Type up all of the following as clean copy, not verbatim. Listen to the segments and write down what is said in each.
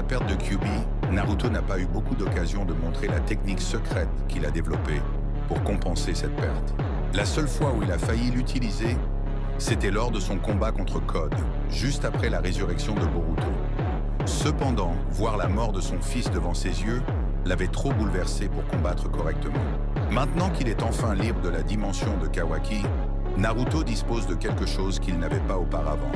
la perte de Kyuubi, Naruto n'a pas eu beaucoup d'occasions de montrer la technique secrète qu'il a développée pour compenser cette perte. La seule fois où il a failli l'utiliser, c'était lors de son combat contre Code, juste après la résurrection de Boruto. Cependant, voir la mort de son fils devant ses yeux l'avait trop bouleversé pour combattre correctement. Maintenant qu'il est enfin libre de la dimension de Kawaki, Naruto dispose de quelque chose qu'il n'avait pas auparavant.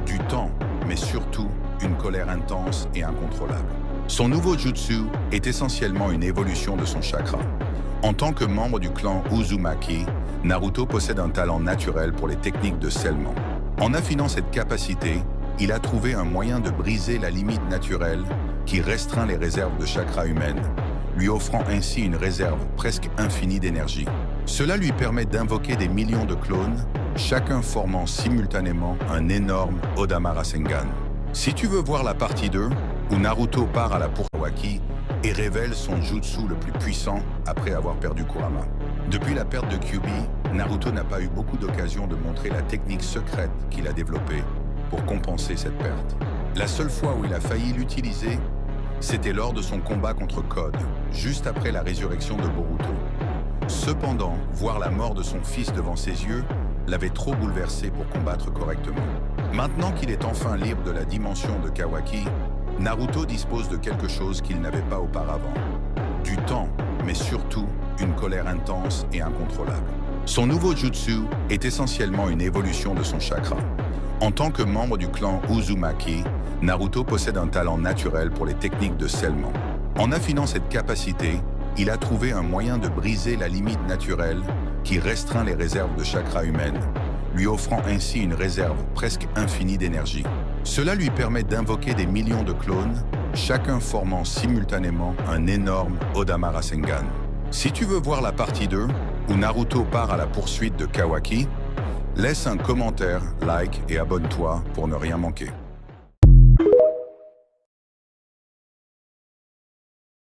Du temps, mais surtout une colère intense et incontrôlable. Son nouveau jutsu est essentiellement une évolution de son chakra. En tant que membre du clan Uzumaki, Naruto possède un talent naturel pour les techniques de scellement. En affinant cette capacité, il a trouvé un moyen de briser la limite naturelle qui restreint les réserves de chakra humaines, lui offrant ainsi une réserve presque infinie d'énergie. Cela lui permet d'invoquer des millions de clones, chacun formant simultanément un énorme Odama Rasengan. Si tu veux voir la partie 2, où Naruto part à la poursuite de Kawaki et révèle son jutsu le plus puissant après avoir perdu Kurama. Depuis la perte de Kyuubi, Naruto n'a pas eu beaucoup d'occasions de montrer la technique secrète qu'il a développée pour compenser cette perte. La seule fois où il a failli l'utiliser, c'était lors de son combat contre Code, juste après la résurrection de Boruto. Cependant, voir la mort de son fils devant ses yeux l'avait trop bouleversé pour combattre correctement. Maintenant qu'il est enfin libre de la dimension de Kawaki, Naruto dispose de quelque chose qu'il n'avait pas auparavant. Du temps, mais surtout une colère intense et incontrôlable. Son nouveau jutsu est essentiellement une évolution de son chakra. En tant que membre du clan Uzumaki, Naruto possède un talent naturel pour les techniques de scellement. En affinant cette capacité, il a trouvé un moyen de briser la limite naturelle qui restreint les réserves de chakra humaines, lui offrant ainsi une réserve presque infinie d'énergie. Cela lui permet d'invoquer des millions de clones, chacun formant simultanément un énorme Odama Rasengan. Si tu veux voir la partie 2, où Naruto part à la poursuite de Kawaki, laisse un commentaire, like et abonne-toi pour ne rien manquer.